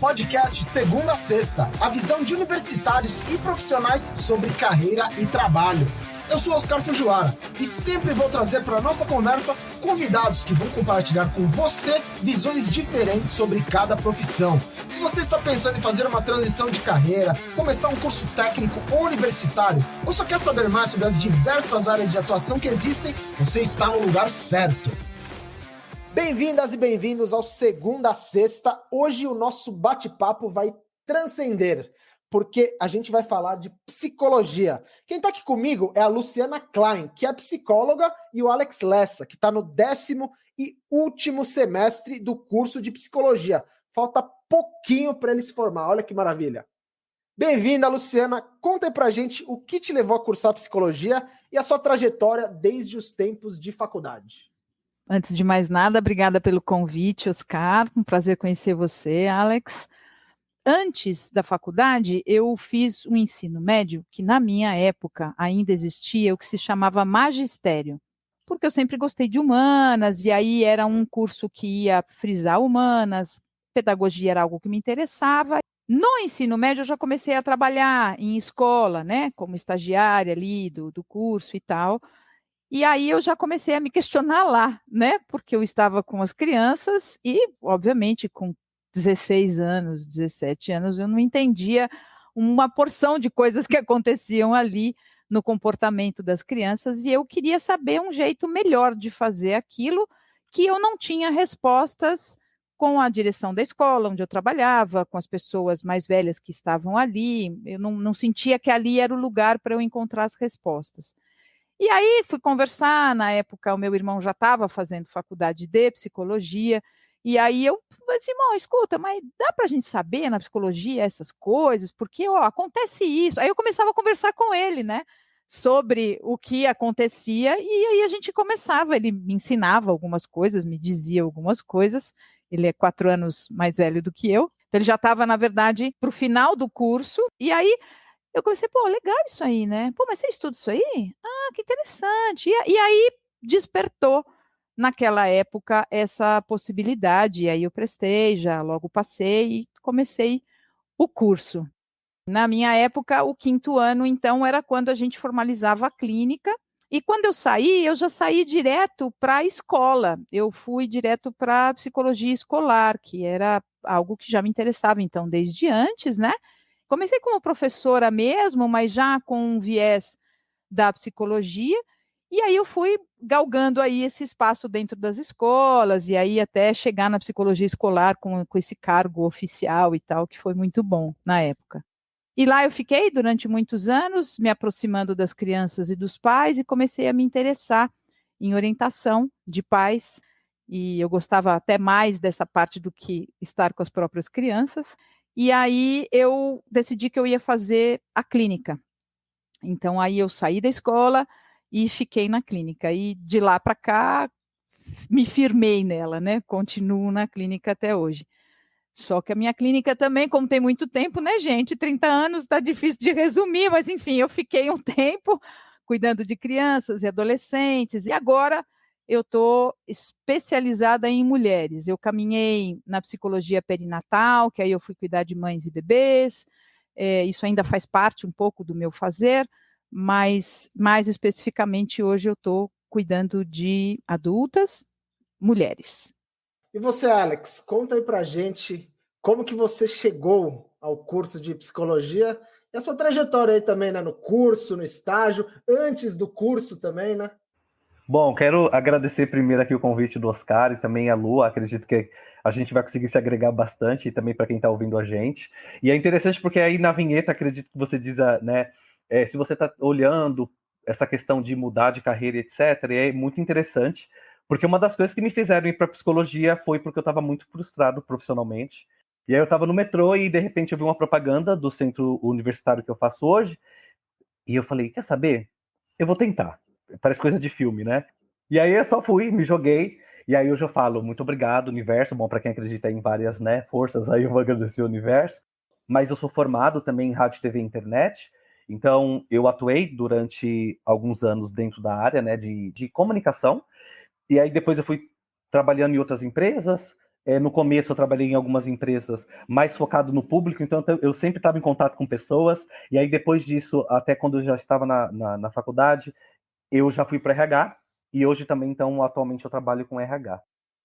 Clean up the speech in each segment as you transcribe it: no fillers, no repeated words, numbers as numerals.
podcast Segunda a Sexta, a visão de universitários e profissionais sobre carreira e trabalho. Eu sou Oscar Fujiwara e sempre vou trazer para a nossa conversa convidados que vão compartilhar com você visões diferentes sobre cada profissão. Se você está pensando em fazer uma transição de carreira, começar um curso técnico ou universitário, ou só quer saber mais sobre as diversas áreas de atuação que existem, você está no lugar certo. Bem-vindas e bem-vindos ao Segunda a Sexta. Hoje o nosso bate-papo vai transcender, porque a gente vai falar de psicologia. Quem está aqui comigo é a Luciana Klein, que é psicóloga, e o Alex Lessa, que está no 10º e último semestre do curso de psicologia. Falta pouquinho para ele se formar, olha que maravilha. Bem-vinda, Luciana. Conta aí pra gente o que te levou a cursar psicologia e a sua trajetória desde os tempos de faculdade. Antes de mais nada, obrigada pelo convite, Oscar. Um prazer conhecer você, Alex. Antes da faculdade, eu fiz um ensino médio que, na minha época, ainda existia o que se chamava magistério, porque eu sempre gostei de humanas, e aí era um curso que ia frisar humanas, pedagogia era algo que me interessava. No ensino médio, eu já comecei a trabalhar em escola, né, como estagiária ali do curso e tal. E aí eu já comecei a me questionar lá, né? Porque eu estava com as crianças e, obviamente, com 16 anos, 17 anos, eu não entendia uma porção de coisas que aconteciam ali no comportamento das crianças e eu queria saber um jeito melhor de fazer aquilo que eu não tinha respostas com a direção da escola onde eu trabalhava, com as pessoas mais velhas que estavam ali, eu não sentia que ali era o lugar para eu encontrar as respostas. E aí fui conversar, na época o meu irmão já estava fazendo faculdade de psicologia, e aí eu falei assim, irmão, escuta, mas dá para a gente saber na psicologia essas coisas? Porque, ó, acontece isso. Aí eu começava a conversar com ele, né, sobre o que acontecia, e aí a gente começava, ele me ensinava algumas coisas, me dizia algumas coisas, ele é 4 anos mais velho do que eu, então ele já estava, na verdade, para o final do curso, e aí eu comecei, pô, legal isso aí, né? Pô, mas você estuda isso aí? Ah, que interessante. E aí despertou naquela época essa possibilidade. E aí eu prestei, já logo passei e comecei o curso. Na minha época, o 5º ano, então, era quando a gente formalizava a clínica. E quando eu saí, eu já saí direto para a escola. Eu fui direto para a psicologia escolar, que era algo que já me interessava, então, desde antes, né? Comecei como professora mesmo, mas já com um viés da psicologia, e aí eu fui galgando aí esse espaço dentro das escolas, e aí até chegar na psicologia escolar com esse cargo oficial e tal, que foi muito bom na época. E lá eu fiquei durante muitos anos, me aproximando das crianças e dos pais, e comecei a me interessar em orientação de pais, e eu gostava até mais dessa parte do que estar com as próprias crianças. E aí eu decidi que eu ia fazer a clínica. Então aí eu saí da escola e fiquei na clínica. E de lá para cá me firmei nela, né? Continuo na clínica até hoje. Só que a minha clínica também, como tem muito tempo, né, gente? 30 anos está difícil de resumir, mas enfim, eu fiquei um tempo cuidando de crianças e adolescentes, e agora eu estou especializada em mulheres. Eu caminhei na psicologia perinatal, que aí eu fui cuidar de mães e bebês, isso ainda faz parte um pouco do meu fazer, mas mais especificamente hoje eu estou cuidando de adultas, mulheres. E você, Alex, conta aí pra gente como que você chegou ao curso de psicologia e a sua trajetória aí também, né? No curso, no estágio, antes do curso também, né? Bom, quero agradecer primeiro aqui o convite do Oscar e também a Lu. Acredito que a gente vai conseguir se agregar bastante e também para quem está ouvindo a gente. E é interessante porque aí na vinheta, acredito que você diz, né, se você está olhando essa questão de mudar de carreira, etc., é muito interessante, porque uma das coisas que me fizeram ir para psicologia foi porque eu estava muito frustrado profissionalmente. E aí eu estava no metrô e de repente eu vi uma propaganda do centro universitário que eu faço hoje, e eu falei, quer saber? Eu vou tentar. Parece coisa de filme, né? E aí eu só fui, me joguei, e aí hoje eu falo, muito obrigado, universo, bom, para quem acredita em várias, né, forças, aí eu vou agradecer o universo, mas eu sou formado também em rádio, TV e internet, então eu atuei durante alguns anos dentro da área, né, de comunicação, e aí depois eu fui trabalhando em outras empresas, no começo eu trabalhei em algumas empresas mais focado no público, então eu sempre estava em contato com pessoas, e aí depois disso, até quando eu já estava na faculdade, eu já fui para RH, e hoje também, então, atualmente eu trabalho com RH.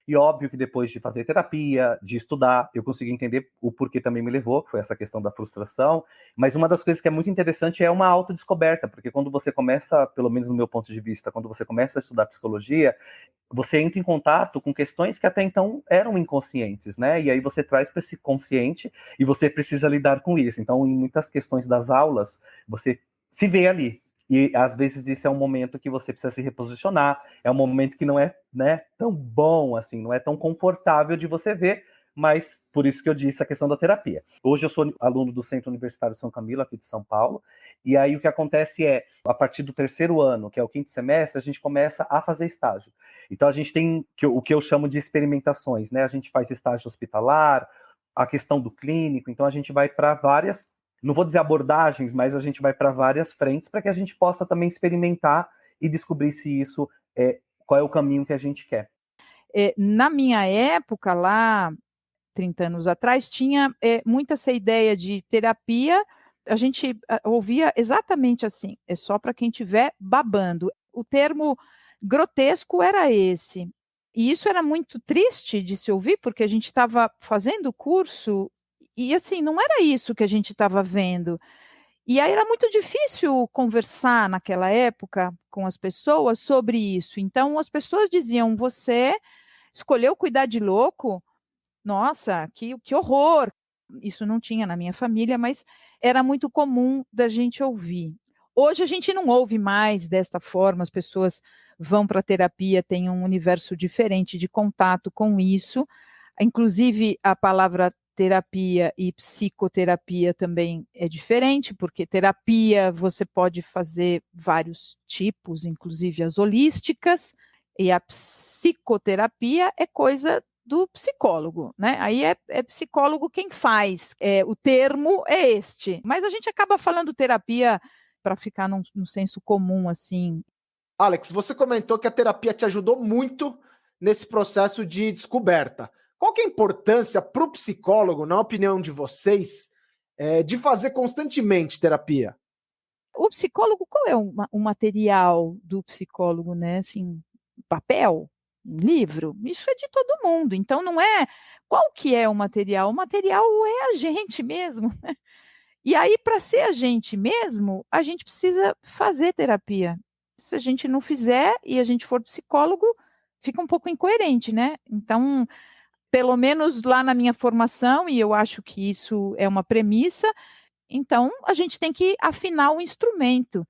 E óbvio que depois de fazer terapia, de estudar, eu consegui entender o porquê também me levou, que foi essa questão da frustração. Mas uma das coisas que é muito interessante é uma autodescoberta, porque quando você começa, pelo menos no meu ponto de vista, quando você começa a estudar psicologia, você entra em contato com questões que até então eram inconscientes, né? E aí você traz para esse consciente e você precisa lidar com isso. Então, em muitas questões das aulas, você se vê ali. E às vezes isso é um momento que você precisa se reposicionar, é um momento que não é, né, tão bom assim, não é tão confortável de você ver, mas por isso que eu disse a questão da terapia. Hoje eu sou aluno do Centro Universitário São Camilo, aqui de São Paulo, e aí o que acontece é, a partir do 3º ano, que é o 5º semestre, a gente começa a fazer estágio. Então a gente tem o que eu chamo de experimentações, né? A gente faz estágio hospitalar, a questão do clínico, então a gente vai para várias, não vou dizer abordagens, mas a gente vai para várias frentes para que a gente possa também experimentar e descobrir se isso qual é o caminho que a gente quer. Na minha época, lá 30 anos atrás, tinha muito essa ideia de terapia, a gente ouvia exatamente assim, é só para quem estiver babando. O termo grotesco era esse. E isso era muito triste de se ouvir, porque a gente estava fazendo o curso e, assim, não era isso que a gente estava vendo. E aí era muito difícil conversar naquela época com as pessoas sobre isso. Então as pessoas diziam: você escolheu cuidar de louco? Nossa, que horror! Isso não tinha na minha família, mas era muito comum da gente ouvir. Hoje a gente não ouve mais desta forma, as pessoas vão para a terapia, têm um universo diferente de contato com isso. Inclusive, a palavra terapia e psicoterapia também é diferente, porque terapia você pode fazer vários tipos, inclusive as holísticas, e a psicoterapia é coisa do psicólogo, né? Aí é psicólogo quem faz, o termo é este. Mas a gente acaba falando terapia para ficar no senso comum, assim. Alex, você comentou que a terapia te ajudou muito nesse processo de descoberta. Qual que é a importância para o psicólogo, na opinião de vocês, de fazer constantemente terapia? O psicólogo, qual é o material do psicólogo, né? Assim, papel, um livro, isso é de todo mundo. Então não é qual que é o material é a gente mesmo. Né? E aí, para ser a gente mesmo, a gente precisa fazer terapia. Se a gente não fizer e a gente for psicólogo, fica um pouco incoerente, né? Então, pelo menos lá na minha formação, e eu acho que isso é uma premissa, então a gente tem que afinar o instrumento.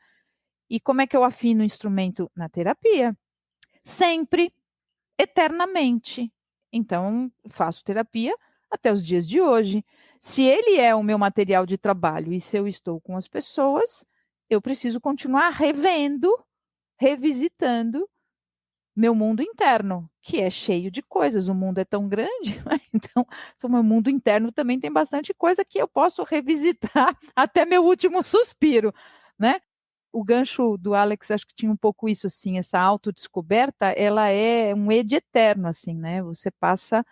E como é que eu afino o instrumento? Na terapia. Sempre, eternamente. Então, faço terapia até os dias de hoje. Se ele é o meu material de trabalho e se eu estou com as pessoas, eu preciso continuar revendo, revisitando meu mundo interno, que é cheio de coisas. O mundo é tão grande, né? Então, o meu mundo interno também tem bastante coisa que eu posso revisitar até meu último suspiro, né? O gancho do Alex, acho que tinha um pouco isso, assim, essa autodescoberta, ela é um ed eterno, assim, né? Você passa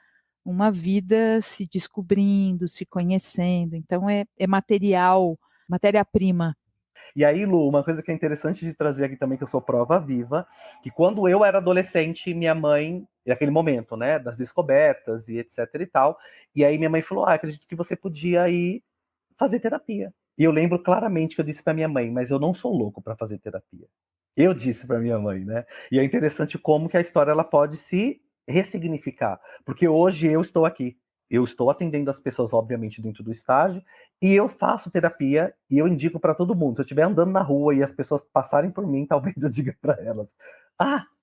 uma vida se descobrindo, se conhecendo, então é material, matéria-prima. E aí, Lu, uma coisa que é interessante de trazer aqui também, que eu sou prova viva, que quando eu era adolescente, minha mãe, naquele momento, né, das descobertas e etc e tal, e aí minha mãe falou, acredito que você podia ir fazer terapia. E eu lembro claramente que eu disse para minha mãe, mas eu não sou louco para fazer terapia. Eu disse para minha mãe, né? E é interessante como que a história ela pode se ressignificar, porque hoje eu estou aqui. Eu estou atendendo as pessoas, obviamente, dentro do estágio, e eu faço terapia e eu indico para todo mundo. Se eu estiver andando na rua e as pessoas passarem por mim, talvez eu diga para elas: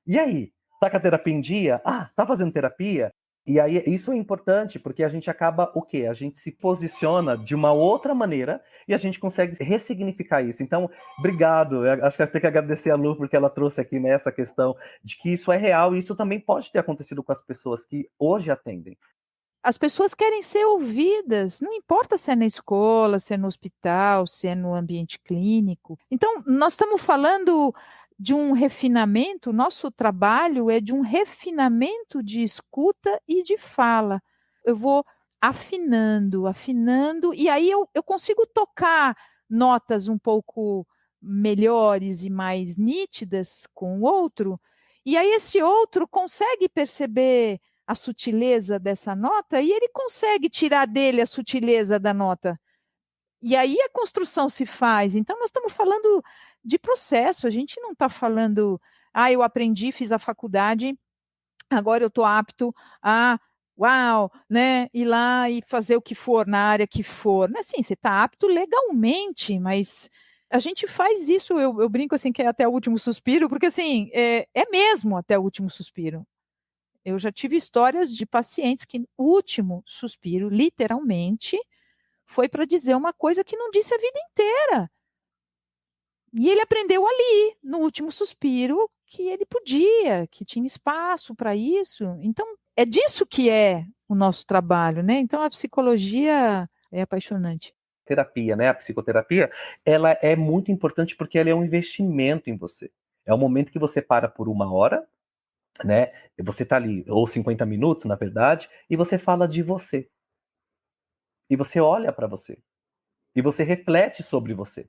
e aí? Tá com a terapia em dia? Tá fazendo terapia? E aí isso é importante, porque a gente acaba o quê? A gente se posiciona de uma outra maneira e a gente consegue ressignificar isso. Então, obrigado. Eu acho que eu tenho que agradecer a Lu, porque ela trouxe aqui nessa questão de que isso é real e isso também pode ter acontecido com as pessoas que hoje atendem. As pessoas querem ser ouvidas, não importa se é na escola, se é no hospital, se é no ambiente clínico. Então, nós estamos falando de um refinamento, nosso trabalho é de um refinamento de escuta e de fala. eu vou afinando, e aí eu consigo tocar notas um pouco melhores e mais nítidas com o outro, e aí esse outro consegue perceber a sutileza dessa nota e ele consegue tirar dele a sutileza da nota. E aí a construção se faz. Então, nós estamos falando de processo, a gente não está falando, eu aprendi, fiz a faculdade, agora eu estou apto a, uau, né, ir lá e fazer o que for, na área que for. Assim, você está apto legalmente, mas a gente faz isso, eu brinco assim, que é até o último suspiro, porque assim, é mesmo até o último suspiro. Eu já tive histórias de pacientes que, no último suspiro, literalmente, foi para dizer uma coisa que não disse a vida inteira. E ele aprendeu ali, no último suspiro, que ele podia, que tinha espaço para isso. Então, é disso que é o nosso trabalho, né? Então, a psicologia é apaixonante. Terapia, né? A psicoterapia, ela é muito importante porque ela é um investimento em você. É o momento que você para por 1 hora, né? Você tá ali, ou 50 minutos, na verdade, e você fala de você. E você olha para você. E você reflete sobre você.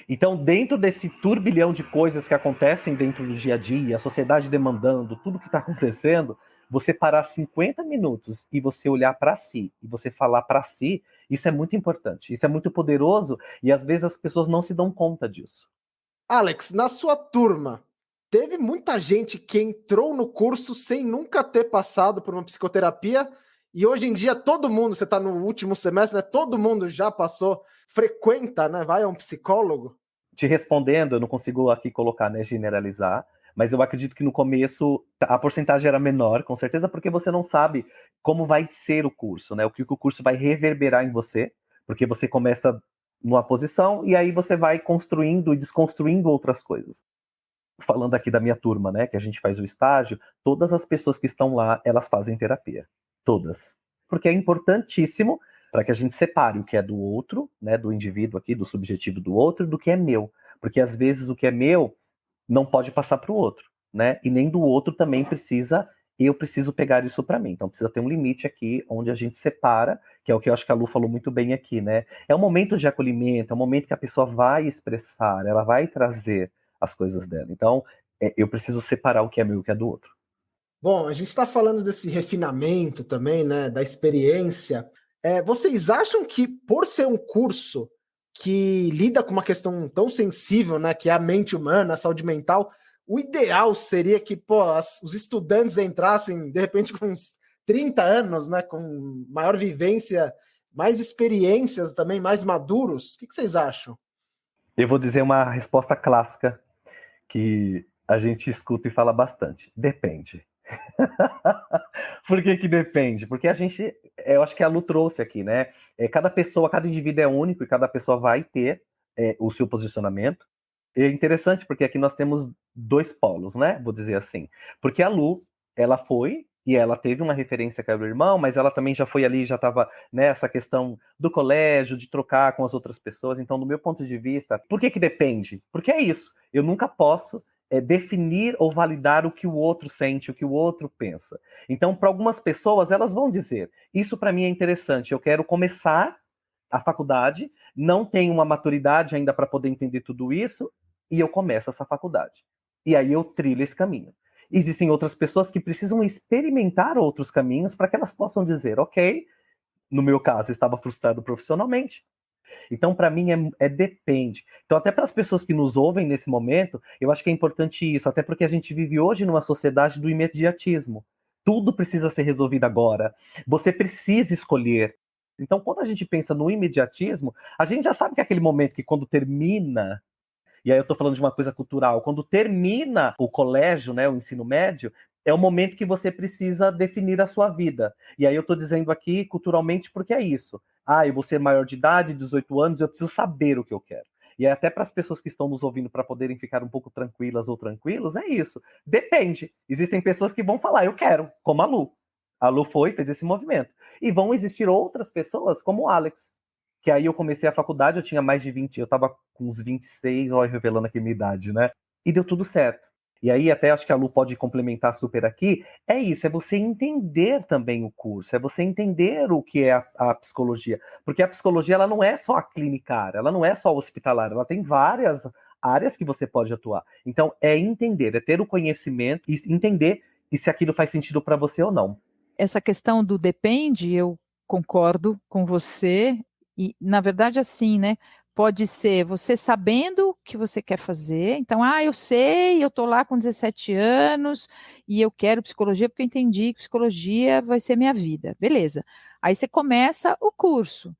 Então, dentro desse turbilhão de coisas que acontecem dentro do dia a dia, a sociedade demandando tudo que está acontecendo, você parar 50 minutos e você olhar para si, e você falar para si, isso é muito importante, isso é muito poderoso, e às vezes as pessoas não se dão conta disso. Alex, na sua turma, teve muita gente que entrou no curso sem nunca ter passado por uma psicoterapia, e hoje em dia todo mundo, você está no último semestre, né? Todo mundo já passou, frequenta, né? Vai a um psicólogo. Te respondendo, eu não consigo aqui colocar, né, generalizar, mas eu acredito que no começo a porcentagem era menor, com certeza, porque você não sabe como vai ser o curso, né? O que o curso vai reverberar em você, porque você começa numa posição e aí você vai construindo e desconstruindo outras coisas. Falando aqui da minha turma, né, que a gente faz o estágio, todas as pessoas que estão lá, elas fazem terapia. Todas. Porque é importantíssimo para que a gente separe o que é do outro, né, do indivíduo aqui, do subjetivo do outro, do que é meu. Porque às vezes o que é meu não pode passar para o outro, né? E nem do outro também eu preciso pegar isso para mim. Então precisa ter um limite aqui onde a gente separa, que é o que eu acho que a Lu falou muito bem aqui, né? É um momento de acolhimento, é um momento que a pessoa vai expressar, ela vai trazer as coisas dela. Então, eu preciso separar o que é meu e o que é do outro. Bom, a gente está falando desse refinamento também, né? Da experiência. Vocês acham que, por ser um curso que lida com uma questão tão sensível, né? Que é a mente humana, a saúde mental, o ideal seria que os estudantes entrassem, de repente, com uns 30 anos, né? Com maior vivência, mais experiências também, mais maduros. O que vocês acham? Eu vou dizer uma resposta clássica que a gente escuta e fala bastante. Depende. Por que que depende? Porque eu acho que a Lu trouxe aqui, né? Cada pessoa, cada indivíduo é único e cada pessoa vai ter o seu posicionamento. E é interessante porque aqui nós temos 2 polos, né? Vou dizer assim. Porque a Lu, ela foi e ela teve uma referência que era o irmão, mas ela também já foi ali, já estava nessa questão do colégio, de trocar com as outras pessoas. Então, do meu ponto de vista, por que que depende? Porque é isso. Eu nunca posso definir ou validar o que o outro sente, o que o outro pensa. Então, para algumas pessoas, elas vão dizer: isso para mim é interessante, eu quero começar a faculdade, não tenho uma maturidade ainda para poder entender tudo isso, e eu começo essa faculdade. E aí eu trilho esse caminho. Existem outras pessoas que precisam experimentar outros caminhos para que elas possam dizer: ok, no meu caso, eu estava frustrado profissionalmente. Então, para mim, depende. Então, até para as pessoas que nos ouvem nesse momento, eu acho que é importante isso, até porque a gente vive hoje numa sociedade do imediatismo. Tudo precisa ser resolvido agora. Você precisa escolher. Então, quando a gente pensa no imediatismo, a gente já sabe que é aquele momento que quando termina, e aí eu estou falando de uma coisa cultural, quando termina o colégio, né, o ensino médio, é o momento que você precisa definir a sua vida. E aí eu estou dizendo aqui culturalmente porque é isso. Eu vou ser maior de idade, 18 anos, eu preciso saber o que eu quero. E aí até para as pessoas que estão nos ouvindo para poderem ficar um pouco tranquilas ou tranquilos, é isso. Depende. Existem pessoas que vão falar: eu quero, como a Lu. A Lu fez esse movimento. E vão existir outras pessoas, como o Alex, que aí eu comecei a faculdade, eu tinha mais de 20, eu estava com uns 26, olha, revelando aqui a minha idade, né? E deu tudo certo. e aí até acho que a Lu pode complementar super aqui, é isso, é você entender também o curso, é você entender o que é a psicologia, porque a psicologia ela não é só a clinicar, ela não é só hospitalar, ela tem várias áreas que você pode atuar. Então, é entender, é ter o conhecimento e entender se aquilo faz sentido para você ou não. Essa questão do depende, eu concordo com você, e na verdade assim, né? Pode ser você sabendo o que você quer fazer, então, eu sei, eu estou lá com 17 anos e eu quero psicologia porque eu entendi que psicologia vai ser minha vida. Beleza. Aí você começa o curso,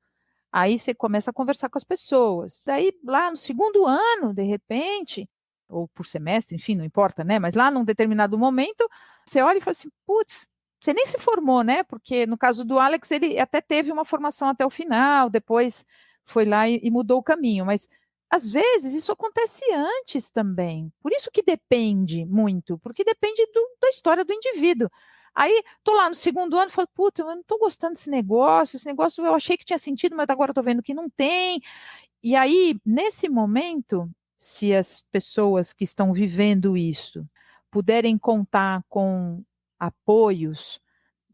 aí você começa a conversar com as pessoas. Aí lá no segundo ano, de repente, ou por semestre, enfim, não importa, né? Mas lá num determinado momento, você olha e fala assim, putz, você nem se formou, né? Porque no caso do Alex, ele até teve uma formação até o final, depois foi lá e mudou o caminho, mas às vezes isso acontece antes também. Por isso que depende muito, porque depende da história do indivíduo. Aí, tô lá no segundo ano, falo, puta, eu não tô gostando desse negócio eu achei que tinha sentido, mas agora eu tô vendo que não tem. E aí, nesse momento, se as pessoas que estão vivendo isso puderem contar com apoios,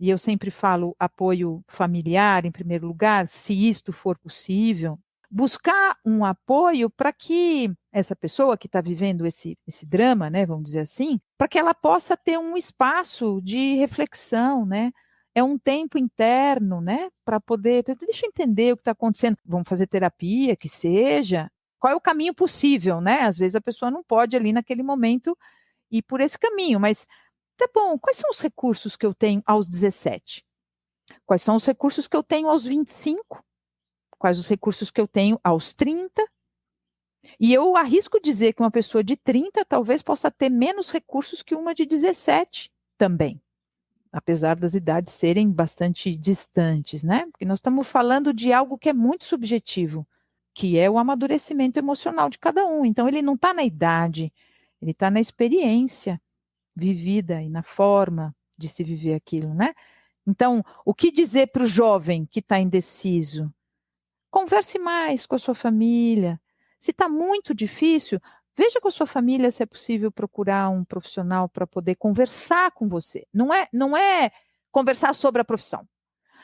e eu sempre falo apoio familiar, em primeiro lugar, se isto for possível, buscar um apoio para que essa pessoa que está vivendo esse drama, né, vamos dizer assim, para que ela possa ter um espaço de reflexão, né? É um tempo interno, né? Para poder, deixa eu entender o que está acontecendo. Vamos fazer terapia, que seja. Qual é o caminho possível, né? Às vezes a pessoa não pode ali naquele momento ir por esse caminho, mas tá bom, quais são os recursos que eu tenho aos 17? Quais são os recursos que eu tenho aos 25? Quais os recursos que eu tenho aos 30? E eu arrisco dizer que uma pessoa de 30 talvez possa ter menos recursos que uma de 17 também, apesar das idades serem bastante distantes, né? Porque nós estamos falando de algo que é muito subjetivo, que é o amadurecimento emocional de cada um. Então, ele não está na idade, ele está na experiência vivida e na forma de se viver aquilo, né? Então, o que dizer para o jovem que está indeciso? Converse mais com a sua família. Se está muito difícil, veja com a sua família se é possível procurar um profissional para poder conversar com você. Não é conversar sobre a profissão.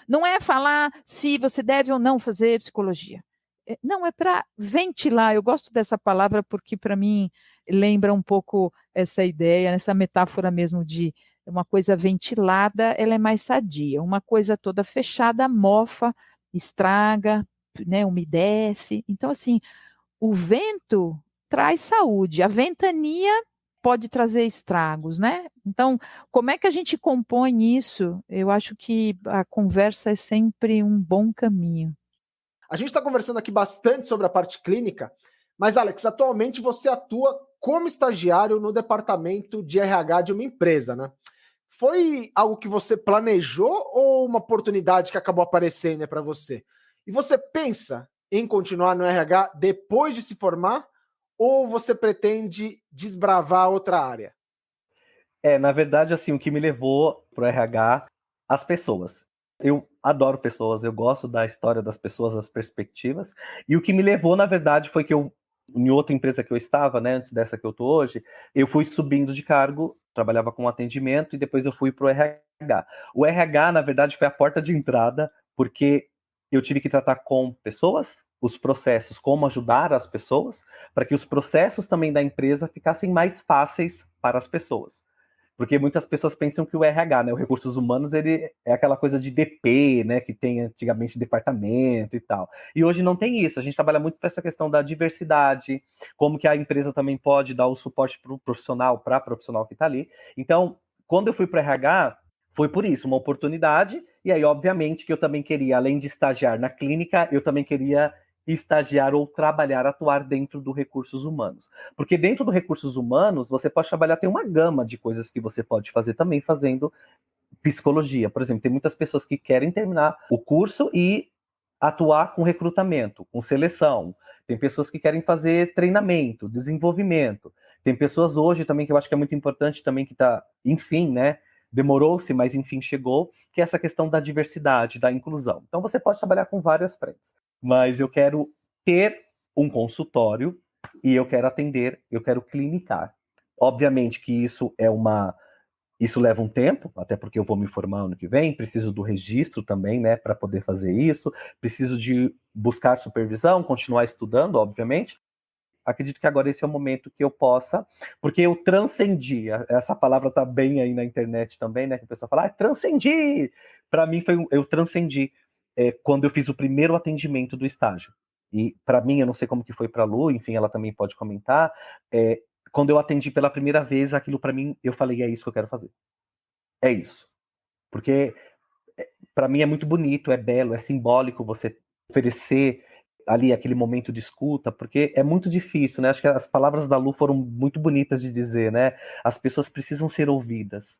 Não é falar se você deve ou não fazer psicologia. Não, é para ventilar. Eu gosto dessa palavra porque, para mim, lembra um pouco essa ideia, essa metáfora mesmo de uma coisa ventilada, ela é mais sadia. Uma coisa toda fechada mofa, estraga, né, umedece. Então, assim, o vento traz saúde, a ventania pode trazer estragos, né? Então, como é que a gente compõe isso? Eu acho que a conversa é sempre um bom caminho. A gente está conversando aqui bastante sobre a parte clínica, mas, Alex, atualmente você atua como estagiário no departamento de RH de uma empresa, né? Foi algo que você planejou ou uma oportunidade que acabou aparecendo para você? E você pensa em continuar no RH depois de se formar ou você pretende desbravar outra área? Na verdade, assim, o que me levou pro RH, as pessoas. Eu adoro pessoas, eu gosto da história das pessoas, das perspectivas. E o que me levou, na verdade, foi que em outra empresa que eu estava, né, antes dessa que eu tô hoje, eu fui subindo de cargo, trabalhava com atendimento e depois eu fui pro RH. O RH, na verdade, foi a porta de entrada, porque eu tive que tratar com pessoas, os processos, como ajudar as pessoas, para que os processos também da empresa ficassem mais fáceis para as pessoas. Porque muitas pessoas pensam que o RH, né, o Recursos Humanos, ele é aquela coisa de DP, né, que tem antigamente departamento e tal. E hoje não tem isso, a gente trabalha muito para essa questão da diversidade, como que a empresa também pode dar o suporte para o profissional, para a profissional que está ali. Então, quando eu fui para o RH, foi por isso, uma oportunidade, e aí, obviamente, que eu também queria, além de estagiar na clínica, eu também queria estagiar ou trabalhar, atuar dentro do Recursos Humanos. Porque dentro do Recursos Humanos, você pode trabalhar, tem uma gama de coisas que você pode fazer também fazendo psicologia. Por exemplo, tem muitas pessoas que querem terminar o curso e atuar com recrutamento, com seleção. Tem pessoas que querem fazer treinamento, desenvolvimento. Tem pessoas hoje também, que eu acho que é muito importante também, que está, enfim, né, demorou-se, mas enfim chegou, que é essa questão da diversidade, da inclusão. Então você pode trabalhar com várias frentes. Mas eu quero ter um consultório e eu quero atender, eu quero clinicar. Obviamente que isso leva um tempo, até porque eu vou me formar ano que vem, preciso do registro também, né, para poder fazer isso, preciso de buscar supervisão, continuar estudando, obviamente. Acredito que agora esse é o momento que eu possa, porque eu transcendi, essa palavra tá bem aí na internet também, né, que o pessoal fala, transcendi! Para mim eu transcendi quando eu fiz o primeiro atendimento do estágio. E para mim, eu não sei como que foi para a Lu, enfim, ela também pode comentar, quando eu atendi pela primeira vez, aquilo para mim, eu falei, é isso que eu quero fazer. É isso. Porque para mim é muito bonito, é belo, é simbólico você oferecer ali aquele momento de escuta, porque é muito difícil, né? Acho que as palavras da Lu foram muito bonitas de dizer, né? As pessoas precisam ser ouvidas.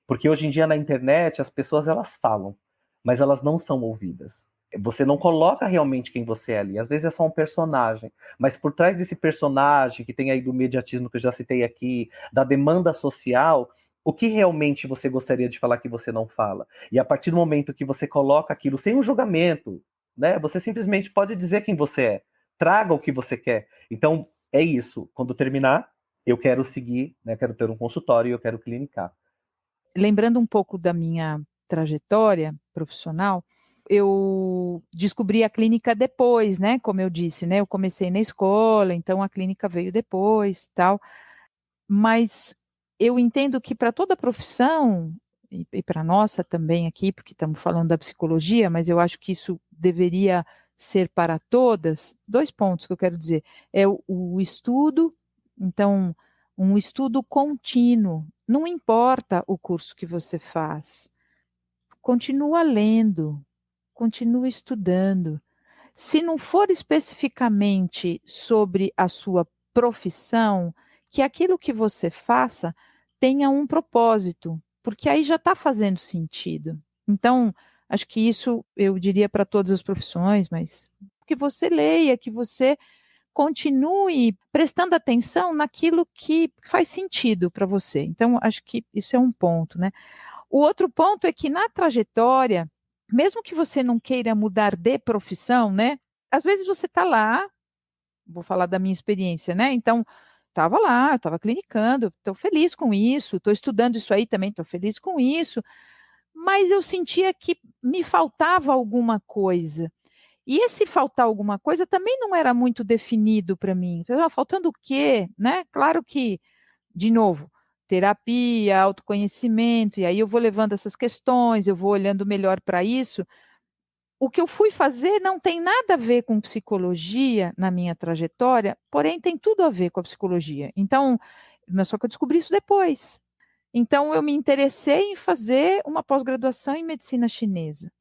Porque hoje em dia na internet as pessoas elas falam, mas elas não são ouvidas. Você não coloca realmente quem você é ali. Às vezes é só um personagem, mas por trás desse personagem que tem aí do mediatismo que eu já citei aqui, da demanda social, o que realmente você gostaria de falar que você não fala? E a partir do momento que você coloca aquilo sem um julgamento, né? Você simplesmente pode dizer quem você é. Traga o que você quer. Então, é isso. Quando terminar, eu quero seguir, né? Quero ter um consultório e eu quero clinicar. Lembrando um pouco da minha trajetória profissional, eu descobri a clínica depois, né? Como eu disse, né? Eu comecei na escola, então a clínica veio depois, tal. Mas eu entendo que para toda profissão, e para a nossa também aqui, porque estamos falando da psicologia, mas eu acho que isso deveria ser para todas, 2 pontos que eu quero dizer. É o estudo, então, um estudo contínuo. Não importa o curso que você faz, continua lendo, continua estudando. Se não for especificamente sobre a sua profissão, que aquilo que você faça tenha um propósito, porque aí já está fazendo sentido. Então, acho que isso eu diria para todas as profissões, mas que você leia, que você continue prestando atenção naquilo que faz sentido para você. Então, acho que isso é um ponto, né? O outro ponto é que na trajetória, mesmo que você não queira mudar de profissão, né? Às vezes você está lá, vou falar da minha experiência, né? Então, estava lá, estava clinicando, estou feliz com isso, estou estudando isso aí também, estou feliz com isso, mas eu sentia que me faltava alguma coisa. E esse faltar alguma coisa também não era muito definido para mim. Faltando o quê? Né? Claro que de novo, terapia, autoconhecimento, e aí eu vou levando essas questões, eu vou olhando melhor para isso. O que eu fui fazer não tem nada a ver com psicologia na minha trajetória, porém tem tudo a ver com a psicologia. Então, mas só que eu descobri isso depois. Então, eu me interessei em fazer uma pós-graduação em medicina chinesa.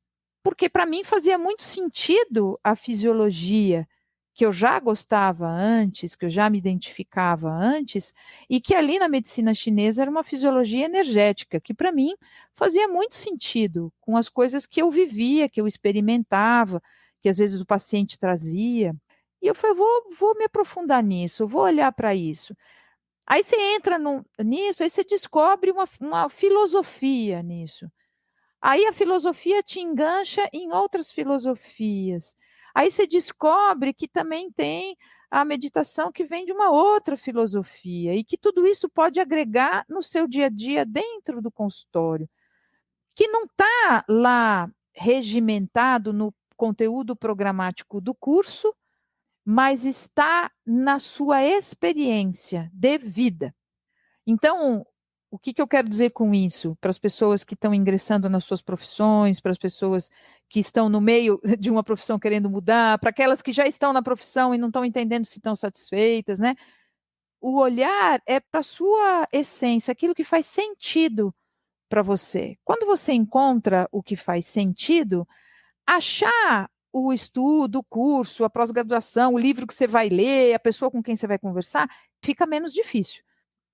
Porque para mim fazia muito sentido a fisiologia, que eu já gostava antes, que eu já me identificava antes, e que ali na medicina chinesa era uma fisiologia energética, que para mim fazia muito sentido com as coisas que eu vivia, que eu experimentava, que às vezes o paciente trazia. E eu falei, vou me aprofundar nisso, vou olhar para isso. Aí você entra nisso, aí você descobre uma filosofia nisso. Aí a filosofia te engancha em outras filosofias. Aí você descobre que também tem a meditação que vem de uma outra filosofia e que tudo isso pode agregar no seu dia a dia dentro do consultório, que não está lá regimentado no conteúdo programático do curso, mas está na sua experiência de vida. Então, o que eu quero dizer com isso? Para as pessoas que estão ingressando nas suas profissões, para as pessoas que estão no meio de uma profissão querendo mudar, para aquelas que já estão na profissão e não estão entendendo se estão satisfeitas, né? O olhar é para a sua essência, aquilo que faz sentido para você. Quando você encontra o que faz sentido, achar o estudo, o curso, a pós-graduação, o livro que você vai ler, a pessoa com quem você vai conversar, fica menos difícil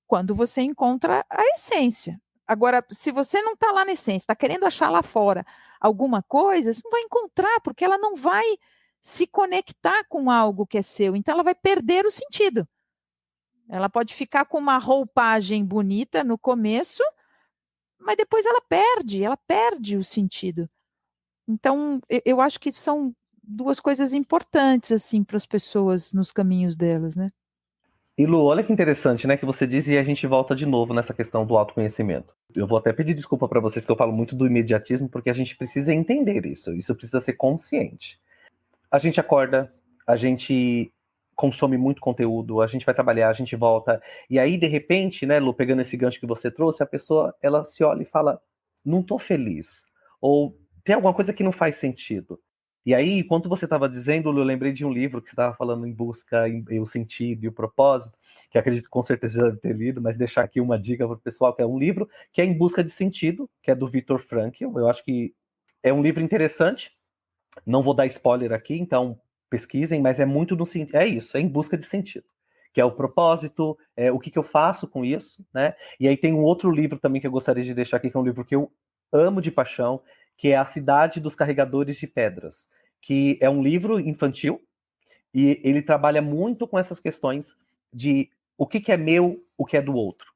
quando você encontra a essência. Agora, se você não está lá na essência, está querendo achar lá fora alguma coisa, você não vai encontrar, porque ela não vai se conectar com algo que é seu. Então, ela vai perder o sentido. Ela pode ficar com uma roupagem bonita no começo, mas depois ela perde o sentido. Então, eu acho que são duas coisas importantes assim para as pessoas nos caminhos delas, né? E Lu, olha que interessante, né, que você diz e a gente volta de novo nessa questão do autoconhecimento. Eu vou até pedir desculpa para vocês que eu falo muito do imediatismo, porque a gente precisa entender isso precisa ser consciente. A gente acorda, a gente consome muito conteúdo, a gente vai trabalhar, a gente volta, e aí de repente, né, Lu, pegando esse gancho que você trouxe, a pessoa, ela se olha e fala, não tô feliz, ou tem alguma coisa que não faz sentido. E aí, enquanto você estava dizendo, eu lembrei de um livro que você estava falando em busca, o sentido e o propósito, que acredito que com certeza já deve ter lido, mas deixar aqui uma dica para o pessoal, que é um livro que é Em Busca de Sentido, que é do Viktor Frankl. Eu acho que é um livro interessante, não vou dar spoiler aqui, então pesquisem, mas é muito no sentido, é isso, é em busca de sentido, que é o propósito, o que eu faço com isso, né? E aí tem um outro livro também que eu gostaria de deixar aqui, que é um livro que eu amo de paixão, que é A Cidade dos Carregadores de Pedras, que é um livro infantil, e ele trabalha muito com essas questões de o que é meu, o que é do outro,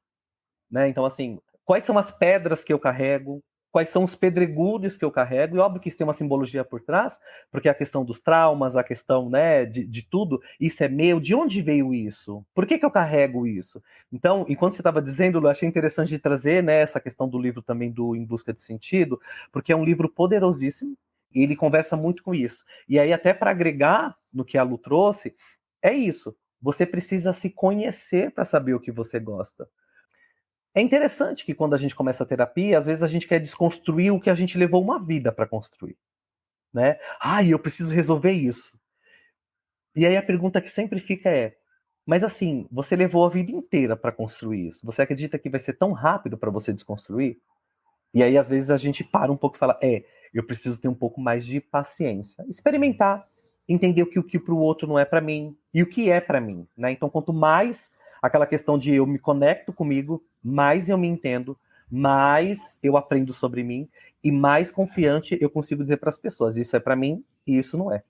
né? Então, assim, quais são as pedras que eu carrego, quais são os pedregulhos que eu carrego, e óbvio que isso tem uma simbologia por trás, porque a questão dos traumas, a questão, né, de tudo, isso é meu, de onde veio isso? Por que eu carrego isso? Então, enquanto você estava dizendo, eu achei interessante de trazer, né, essa questão do livro também do Em Busca de Sentido, porque é um livro poderosíssimo, e ele conversa muito com isso. E aí, até para agregar no que a Lu trouxe, é isso, você precisa se conhecer para saber o que você gosta. É interessante que quando a gente começa a terapia, às vezes a gente quer desconstruir o que a gente levou uma vida para construir, né? Eu preciso resolver isso. E aí a pergunta que sempre fica é, mas assim, você levou a vida inteira para construir isso. Você acredita que vai ser tão rápido para você desconstruir? E aí às vezes a gente para um pouco e fala, eu preciso ter um pouco mais de paciência, experimentar, entender o que para o outro não é para mim e o que é para mim, né? Então quanto mais aquela questão de eu me conecto comigo, mais eu me entendo, mais eu aprendo sobre mim e mais confiante eu consigo dizer para as pessoas, isso é para mim e isso não é.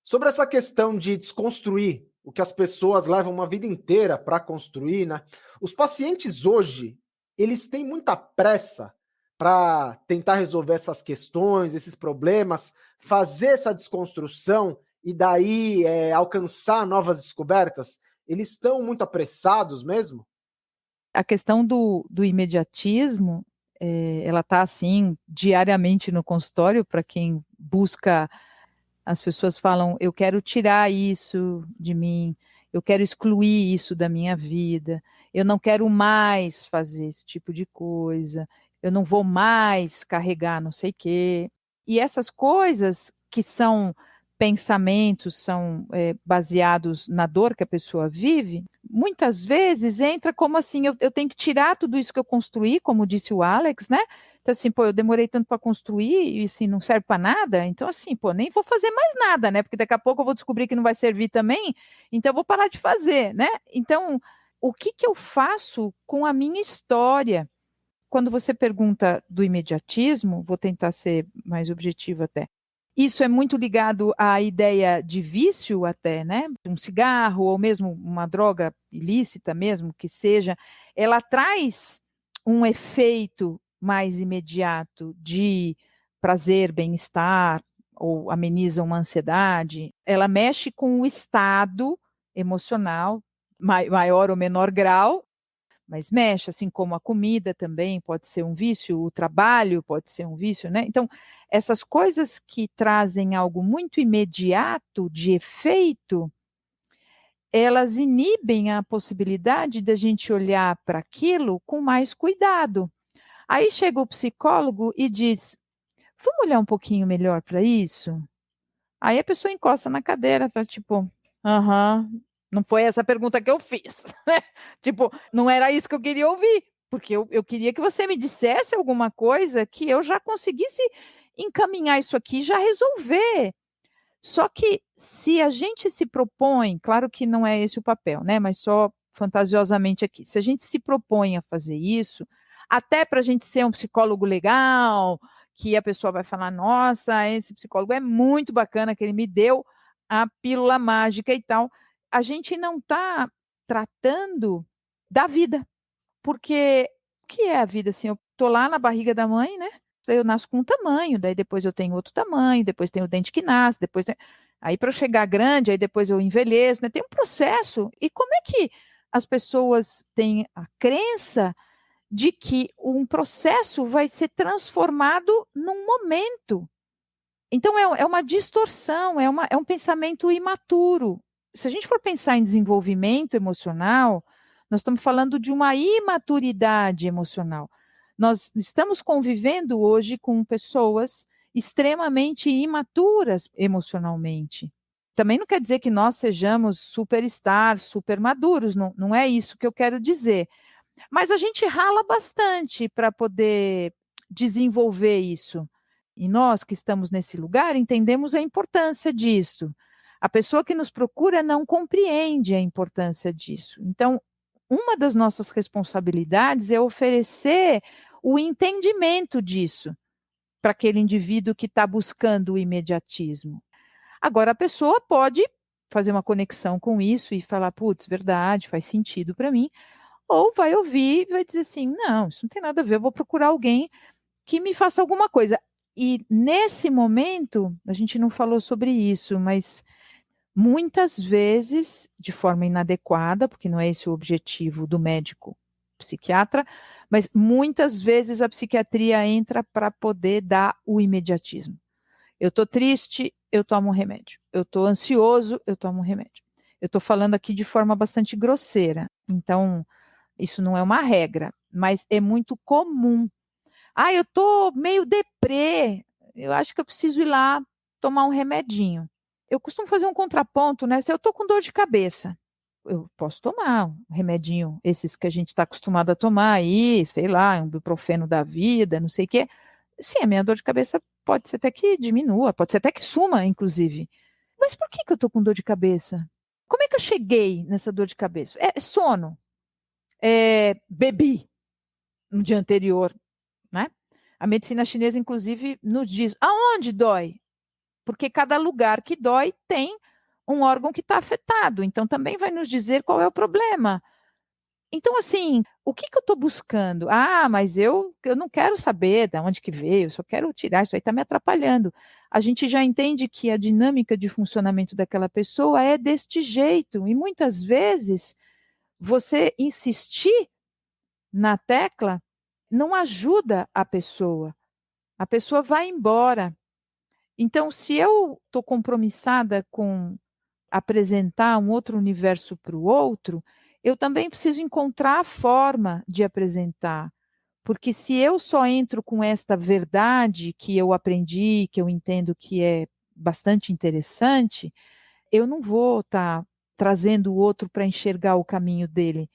Sobre essa questão de desconstruir o que as pessoas levam uma vida inteira para construir, né? Os pacientes hoje, eles têm muita pressa para tentar resolver essas questões, esses problemas, fazer essa desconstrução e daí alcançar novas descobertas. Eles estão muito apressados mesmo? A questão do imediatismo, ela está assim diariamente no consultório para quem busca. As pessoas falam, eu quero tirar isso de mim, eu quero excluir isso da minha vida, eu não quero mais fazer esse tipo de coisa, eu não vou mais carregar não sei o quê. E essas coisas que são pensamentos, são baseados na dor que a pessoa vive, muitas vezes entra como assim, eu tenho que tirar tudo isso que eu construí, como disse o Alex, né? Então, assim, eu demorei tanto para construir e assim, não serve para nada. Então, assim, nem vou fazer mais nada, né? Porque daqui a pouco eu vou descobrir que não vai servir também, então eu vou parar de fazer, né? Então, o que eu faço com a minha história? Quando você pergunta do imediatismo, vou tentar ser mais objetiva até. Isso é muito ligado à ideia de vício até, né? Um cigarro ou mesmo uma droga ilícita mesmo que seja, ela traz um efeito mais imediato de prazer, bem-estar, ou ameniza uma ansiedade, ela mexe com o estado emocional, maior ou menor grau, mas mexe, assim como a comida também pode ser um vício, o trabalho pode ser um vício, né? Então, essas coisas que trazem algo muito imediato de efeito, elas inibem a possibilidade da gente olhar para aquilo com mais cuidado. Aí chega o psicólogo e diz: vamos olhar um pouquinho melhor para isso? Aí a pessoa encosta na cadeira, tá tipo, aham, não foi essa pergunta que eu fiz. Tipo, não era isso que eu queria ouvir, porque eu queria que você me dissesse alguma coisa que eu já conseguisse encaminhar isso aqui, já resolver. Só que se a gente se propõe, claro que não é esse o papel, né? Mas só fantasiosamente aqui, se a gente se propõe a fazer isso, até para a gente ser um psicólogo legal, que a pessoa vai falar, nossa, esse psicólogo é muito bacana, que ele me deu a pílula mágica e tal. A gente não está tratando da vida, porque o que é a vida? Assim, eu estou lá na barriga da mãe, né? Eu nasço com um tamanho, daí depois eu tenho outro tamanho, depois tem o dente que nasce, depois tem... Aí para eu chegar grande, aí depois eu envelheço, né? Tem um processo. E como é que as pessoas têm a crença de que um processo vai ser transformado num momento. Então, é uma distorção, é um pensamento imaturo. Se a gente for pensar em desenvolvimento emocional, nós estamos falando de uma imaturidade emocional. Nós estamos convivendo hoje com pessoas extremamente imaturas emocionalmente. Também não quer dizer que nós sejamos superstars, super maduros, não é isso que eu quero dizer. Mas a gente rala bastante para poder desenvolver isso. E nós que estamos nesse lugar entendemos a importância disso. A pessoa que nos procura não compreende a importância disso. Então, uma das nossas responsabilidades é oferecer o entendimento disso para aquele indivíduo que está buscando o imediatismo. Agora, a pessoa pode fazer uma conexão com isso e falar, putz, verdade, faz sentido para mim. Ou vai ouvir e vai dizer assim, não, isso não tem nada a ver, eu vou procurar alguém que me faça alguma coisa. E nesse momento, a gente não falou sobre isso, mas muitas vezes, de forma inadequada, porque não é esse o objetivo do médico psiquiatra, mas muitas vezes a psiquiatria entra para poder dar o imediatismo. Eu estou triste, eu tomo um remédio. Eu estou ansioso, eu tomo um remédio. Eu estou falando aqui de forma bastante grosseira, então isso não é uma regra, mas é muito comum. Ah, eu estou meio deprê, eu acho que eu preciso ir lá tomar um remedinho. Eu costumo fazer um contraponto, né? Se eu estou com dor de cabeça, eu posso tomar um remedinho, esses que a gente está acostumado a tomar aí, sei lá, um ibuprofeno da vida, não sei o quê. Sim, a minha dor de cabeça pode ser até que diminua, pode ser até que suma, inclusive. Mas por que eu estou com dor de cabeça? Como é que eu cheguei nessa dor de cabeça? É sono. Bebi no dia anterior, né? A medicina chinesa, inclusive, nos diz aonde dói, porque cada lugar que dói tem um órgão que está afetado, então também vai nos dizer qual é o problema. Então, assim, o que eu estou buscando? Ah, mas eu não quero saber de onde que veio, eu só quero tirar, isso aí está me atrapalhando. A gente já entende que a dinâmica de funcionamento daquela pessoa é deste jeito, e muitas vezes você insistir na tecla não ajuda a pessoa vai embora. Então, se eu estou compromissada com apresentar um outro universo para o outro, eu também preciso encontrar a forma de apresentar. Porque se eu só entro com esta verdade que eu aprendi, que eu entendo que é bastante interessante, eu não vou estar trazendo o outro para enxergar o caminho dele.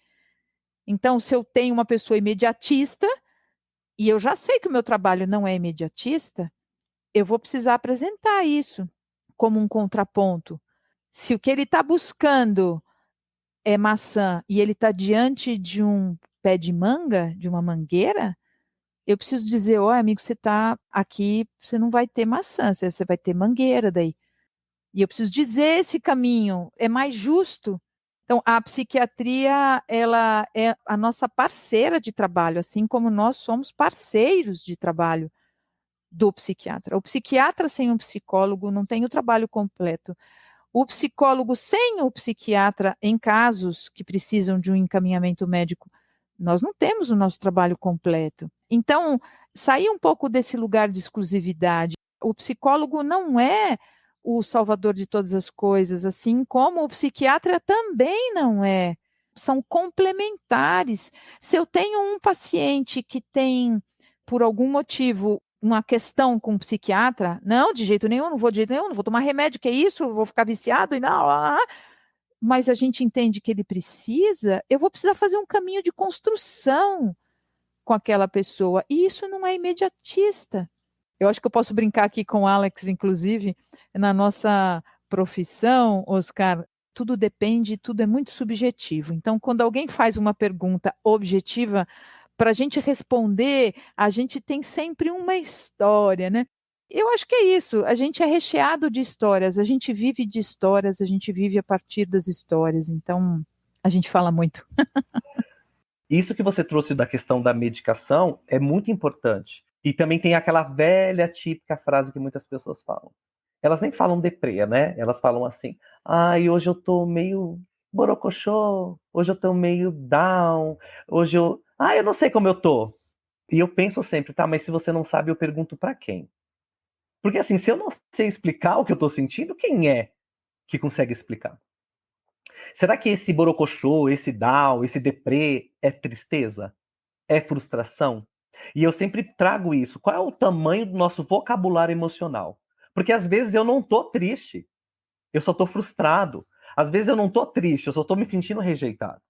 Então, se eu tenho uma pessoa imediatista, e eu já sei que o meu trabalho não é imediatista, eu vou precisar apresentar isso como um contraponto. Se o que ele está buscando é maçã e ele está diante de um pé de manga, de uma mangueira, eu preciso dizer, ó, amigo, você está aqui, você não vai ter maçã, você vai ter mangueira daí. E eu preciso dizer esse caminho, é mais justo. Então, a psiquiatria, ela é a nossa parceira de trabalho, assim como nós somos parceiros de trabalho do psiquiatra. O psiquiatra sem um psicólogo não tem o trabalho completo. O psicólogo sem o psiquiatra, em casos que precisam de um encaminhamento médico, nós não temos o nosso trabalho completo. Então, sair um pouco desse lugar de exclusividade. O psicólogo não é o salvador de todas as coisas, assim como o psiquiatra também não é. São complementares. Se eu tenho um paciente que tem, por algum motivo, uma questão com o psiquiatra, não, de jeito nenhum, não vou de jeito nenhum, não vou tomar remédio, que é isso, vou ficar viciado e não, mas a gente entende que ele precisa, eu vou precisar fazer um caminho de construção com aquela pessoa, e isso não é imediatista. Eu acho que eu posso brincar aqui com o Alex, inclusive, na nossa profissão, Oscar, tudo depende, tudo é muito subjetivo. Então, quando alguém faz uma pergunta objetiva, para a gente responder, a gente tem sempre uma história, né? Eu acho que é isso, a gente é recheado de histórias, a gente vive de histórias, a gente vive a partir das histórias, então a gente fala muito. Isso que você trouxe da questão da medicação é muito importante. E também tem aquela velha típica frase que muitas pessoas falam. Elas nem falam deprê, né? Elas falam assim, ai, hoje eu tô meio borocochô, hoje eu tô meio down, hoje eu não sei como eu tô. E eu penso sempre, tá, mas se você não sabe, eu pergunto pra quem? Porque assim, se eu não sei explicar o que eu tô sentindo, quem é que consegue explicar? Será que esse borocochô, esse down, esse deprê é tristeza? É frustração? E eu sempre trago isso. Qual é o tamanho do nosso vocabulário emocional? Porque às vezes eu não tô triste, eu só tô frustrado. Às vezes eu não tô triste, eu só tô me sentindo rejeitado,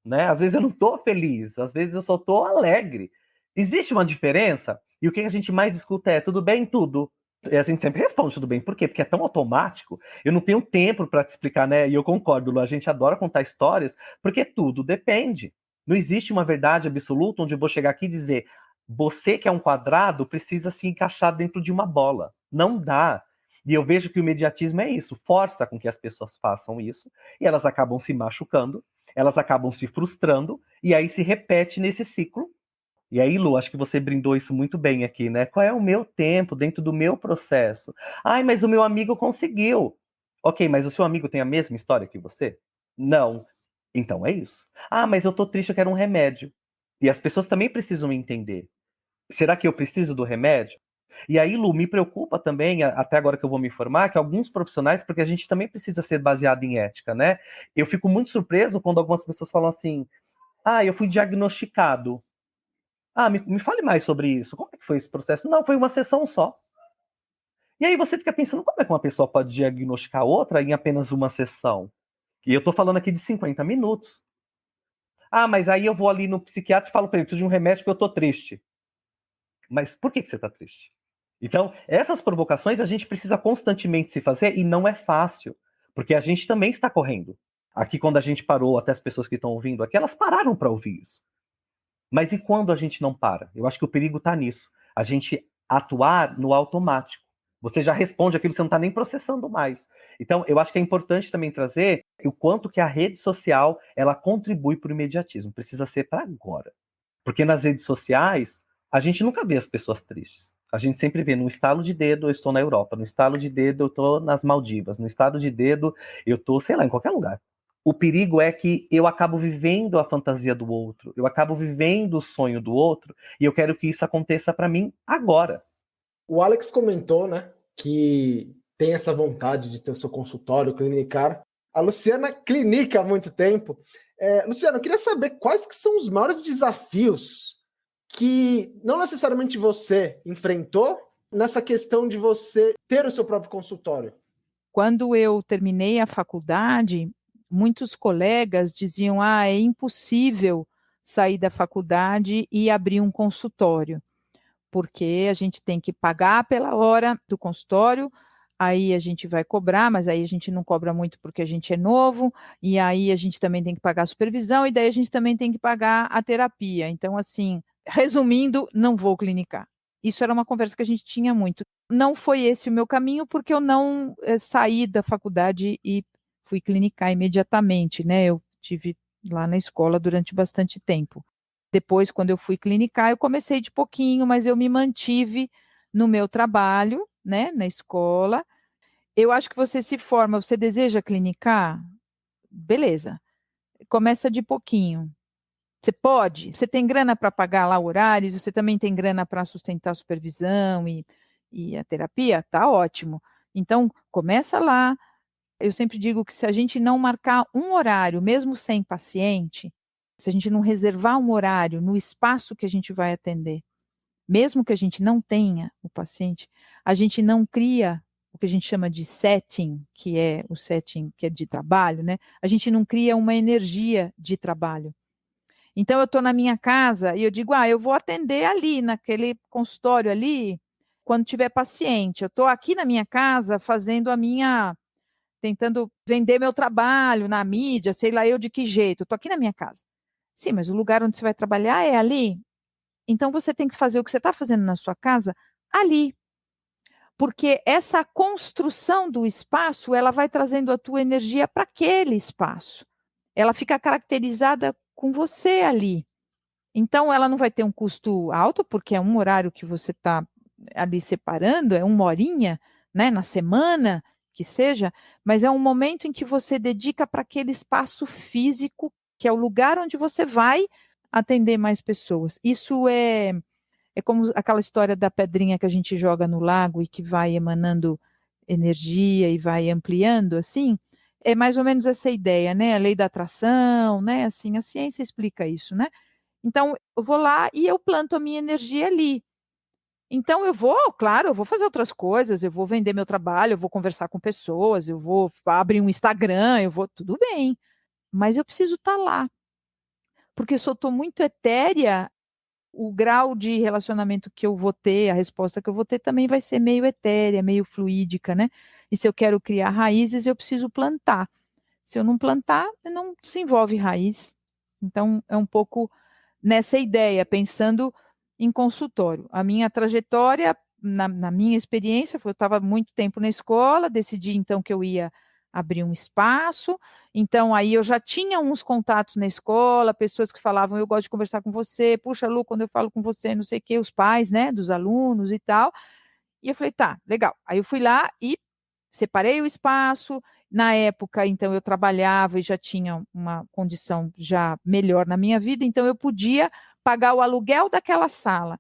né? Às vezes eu não tô feliz, às vezes eu só tô alegre. Existe uma diferença? E o que a gente mais escuta é tudo bem, tudo. E a gente sempre responde tudo bem. Por quê? Porque é tão automático. Eu não tenho tempo para te explicar, né? E eu concordo, Lu, a gente adora contar histórias, porque tudo depende. Não existe uma verdade absoluta onde eu vou chegar aqui e dizer você que é um quadrado precisa se encaixar dentro de uma bola. Não dá. E eu vejo que o imediatismo é isso, força com que as pessoas façam isso, e elas acabam se machucando, elas acabam se frustrando, e aí se repete nesse ciclo. E aí, Lu, acho que você brindou isso muito bem aqui, né? Qual é o meu tempo dentro do meu processo? Ai, mas o meu amigo conseguiu. Ok, mas o seu amigo tem a mesma história que você? Não. Então é isso. Ah, mas eu tô triste, eu quero um remédio. E as pessoas também precisam entender. Será que eu preciso do remédio? E aí, Lu, me preocupa também, até agora que eu vou me informar, que alguns profissionais, porque a gente também precisa ser baseado em ética, né? Eu fico muito surpreso quando algumas pessoas falam assim, ah, eu fui diagnosticado. Ah, me fale mais sobre isso. Como é que foi esse processo? Não, foi uma sessão só. E aí você fica pensando, como é que uma pessoa pode diagnosticar outra em apenas uma sessão? E eu tô falando aqui de 50 minutos. Ah, mas aí eu vou ali no psiquiatra e falo para ele, preciso de um remédio porque eu tô triste. Mas por que você tá triste? Então, essas provocações a gente precisa constantemente se fazer e não é fácil, porque a gente também está correndo. Aqui, quando a gente parou, até as pessoas que estão ouvindo aqui, elas pararam para ouvir isso. Mas e quando a gente não para? Eu acho que o perigo está nisso. A gente atuar no automático. Você já responde aquilo, você não está nem processando mais. Então, eu acho que é importante também trazer o quanto que a rede social ela contribui para o imediatismo. Precisa ser para agora. Porque nas redes sociais, a gente nunca vê as pessoas tristes. A gente sempre vê no estalo de dedo eu estou na Europa, no estalo de dedo eu estou nas Maldivas, no estalo de dedo eu estou, sei lá, em qualquer lugar. O perigo é que eu acabo vivendo a fantasia do outro, eu acabo vivendo o sonho do outro, e eu quero que isso aconteça para mim agora. O Alex comentou, né, que tem essa vontade de ter o seu consultório clinicar. A Luciana clinica há muito tempo. Luciana, eu queria saber quais que são os maiores desafios que não necessariamente você enfrentou nessa questão de você ter o seu próprio consultório. Quando eu terminei a faculdade, muitos colegas diziam: ah, é impossível sair da faculdade e abrir um consultório, porque a gente tem que pagar pela hora do consultório, aí a gente vai cobrar, mas aí a gente não cobra muito porque a gente é novo, e aí a gente também tem que pagar a supervisão, e daí a gente também tem que pagar a terapia. Então, assim, resumindo, não vou clinicar. Isso era uma conversa que a gente tinha muito. Não foi esse o meu caminho, porque eu não saí da faculdade e fui clinicar imediatamente, né? Eu tive lá na escola durante bastante tempo. Depois, quando eu fui clinicar, eu comecei de pouquinho, mas eu me mantive no meu trabalho, né, na escola. Eu acho que você se forma, você deseja clinicar? Beleza. Começa de pouquinho. Você pode, você tem grana para pagar lá horários, você também tem grana para sustentar a supervisão e a terapia? Tá ótimo. Então, começa lá. Eu sempre digo que se a gente não marcar um horário, mesmo sem paciente, se a gente não reservar um horário no espaço que a gente vai atender, mesmo que a gente não tenha o paciente, a gente não cria o que a gente chama de setting, que é o setting que é de trabalho, né? A gente não cria uma energia de trabalho. Então, eu estou na minha casa e eu digo, eu vou atender ali, naquele consultório ali, quando tiver paciente. Eu estou aqui na minha casa fazendo tentando vender meu trabalho na mídia, sei lá eu de que jeito. Eu estou aqui na minha casa. Sim, mas o lugar onde você vai trabalhar é ali. Então, você tem que fazer o que você está fazendo na sua casa ali. Porque essa construção do espaço, ela vai trazendo a tua energia para aquele espaço. Ela fica caracterizada com você ali. Então, ela não vai ter um custo alto, porque é um horário que você está ali separando, é uma horinha, né, na semana, que seja, mas é um momento em que você dedica para aquele espaço físico, que é o lugar onde você vai atender mais pessoas. Isso é como aquela história da pedrinha que a gente joga no lago e que vai emanando energia e vai ampliando, assim. É mais ou menos essa ideia, né? A lei da atração, né? Assim, a ciência explica isso, né? Então, eu vou lá e eu planto a minha energia ali. Então, claro, eu vou fazer outras coisas, eu vou vender meu trabalho, eu vou conversar com pessoas, eu vou abrir um Instagram, tudo bem, mas eu preciso estar lá, porque se eu estou muito etérea, o grau de relacionamento que eu vou ter, a resposta que eu vou ter também vai ser meio etérea, meio fluídica, né? E se eu quero criar raízes, eu preciso plantar. Se eu não plantar, não desenvolve raiz. Então, é um pouco nessa ideia, pensando em consultório. A minha trajetória, na minha experiência, eu estava muito tempo na escola, decidi então que eu ia abrir um espaço, então aí eu já tinha uns contatos na escola, pessoas que falavam, eu gosto de conversar com você, puxa, Lu, quando eu falo com você, não sei o quê, os pais, né, dos alunos e tal, e eu falei, tá, legal. Aí eu fui lá e separei o espaço. Na época, então, eu trabalhava e já tinha uma condição já melhor na minha vida, então eu podia pagar o aluguel daquela sala.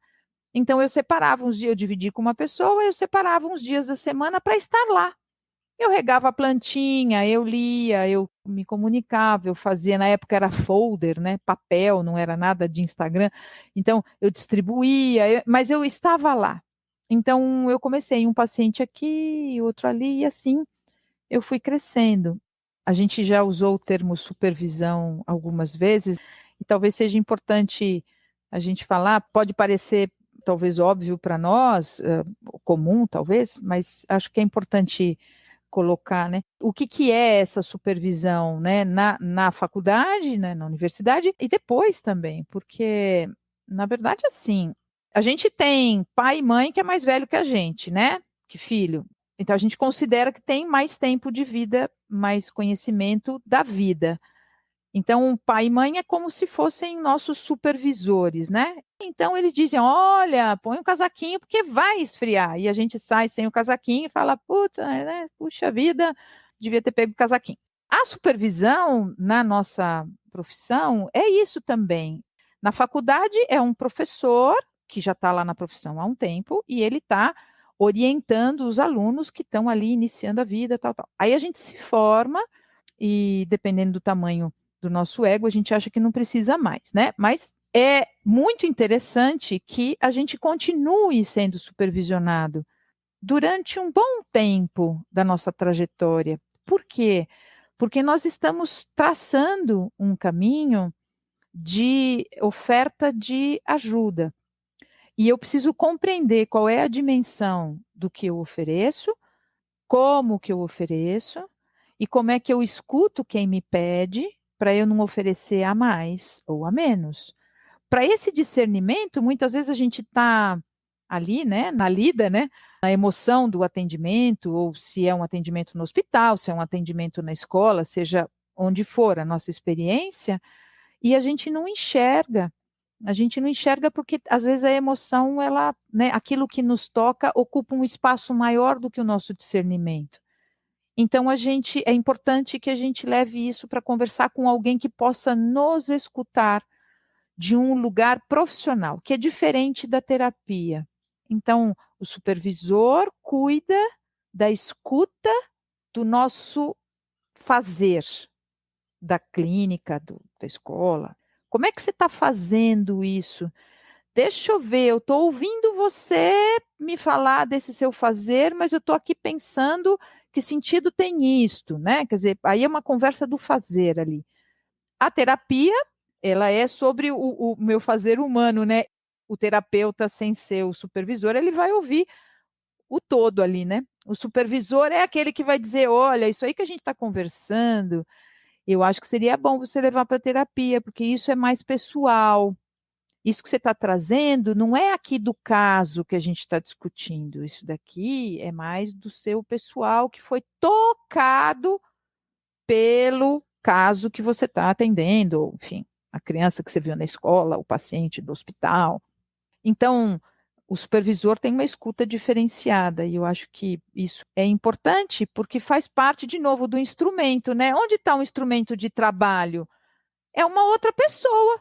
Então, eu separava uns dias, eu dividi com uma pessoa, eu separava uns dias da semana para estar lá. Eu regava a plantinha, eu lia, eu me comunicava, eu fazia, na época era folder, né, papel, não era nada de Instagram, então eu distribuía, mas eu estava lá. Então eu comecei um paciente aqui, outro ali, e assim eu fui crescendo. A gente já usou o termo supervisão algumas vezes, e talvez seja importante a gente falar, pode parecer talvez óbvio para nós, comum talvez, mas acho que é importante colocar, né? O que, que é essa supervisão, né? Na faculdade, né? Na universidade e depois também, porque, na verdade, assim, a gente tem pai e mãe que é mais velho que a gente, né? Que filho. Então a gente considera que tem mais tempo de vida, mais conhecimento da vida. Então, pai e mãe é como se fossem nossos supervisores, né? Então, eles dizem: olha, põe um casaquinho porque vai esfriar. E a gente sai sem o casaquinho e fala: puta, né? Puxa vida, devia ter pego o casaquinho. A supervisão na nossa profissão é isso também. Na faculdade, é um professor que já está lá na profissão há um tempo e ele está orientando os alunos que estão ali iniciando a vida, tal, tal. Aí a gente se forma e, dependendo do tamanho do nosso ego, a gente acha que não precisa mais, né? Mas é muito interessante que a gente continue sendo supervisionado durante um bom tempo da nossa trajetória. Por quê? Porque nós estamos traçando um caminho de oferta de ajuda. E eu preciso compreender qual é a dimensão do que eu ofereço, como que eu ofereço e como é que eu escuto quem me pede para eu não oferecer a mais ou a menos. Para esse discernimento, muitas vezes a gente está ali, né, na lida, né, na emoção do atendimento, ou se é um atendimento no hospital, se é um atendimento na escola, seja onde for a nossa experiência, e a gente não enxerga. A gente não enxerga porque às vezes a emoção, ela, né, aquilo que nos toca ocupa um espaço maior do que o nosso discernimento. Então é importante que a gente leve isso para conversar com alguém que possa nos escutar de um lugar profissional, que é diferente da terapia. Então, o supervisor cuida da escuta do nosso fazer, da clínica, da escola. Como é que você está fazendo isso? Deixa eu ver, eu estou ouvindo você me falar desse seu fazer, mas eu estou aqui pensando que sentido tem isto, né? Quer dizer, aí é uma conversa do fazer ali. A terapia, ela é sobre o meu fazer humano, né? O terapeuta, sem ser o supervisor, ele vai ouvir o todo ali, né? O supervisor é aquele que vai dizer: olha, isso aí que a gente está conversando, eu acho que seria bom você levar para terapia, porque isso é mais pessoal. Isso que você está trazendo não é aqui do caso que a gente está discutindo. Isso daqui é mais do seu pessoal que foi tocado pelo caso que você está atendendo, ou, enfim, a criança que você viu na escola, o paciente do hospital. Então, o supervisor tem uma escuta diferenciada, e eu acho que isso é importante, porque faz parte, de novo, do instrumento, né? Onde está um instrumento de trabalho? É uma outra pessoa,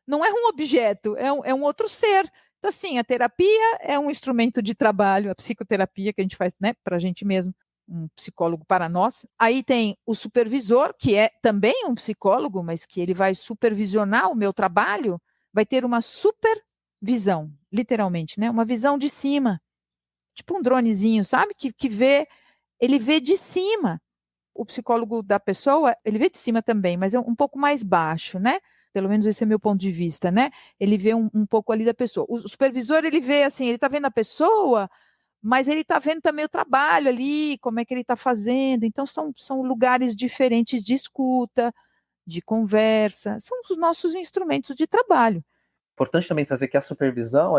não é um objeto, é um outro ser. Então, assim, a terapia é um instrumento de trabalho, a psicoterapia que a gente faz, né, para a gente mesmo, um psicólogo para nós. Aí tem o supervisor, que é também um psicólogo, mas que ele vai supervisionar o meu trabalho, vai ter uma supervisão, literalmente, né? Uma visão de cima, tipo um dronezinho, sabe? Que vê, ele vê de cima. O psicólogo da pessoa, ele vê de cima também, mas é um pouco mais baixo, né? Pelo menos esse é meu ponto de vista, né? Ele vê um pouco ali da pessoa. O supervisor, ele vê assim, ele está vendo a pessoa, mas ele está vendo também o trabalho ali, como é que ele está fazendo. Então, são lugares diferentes de escuta, de conversa, são os nossos instrumentos de trabalho. Importante também trazer que a supervisão,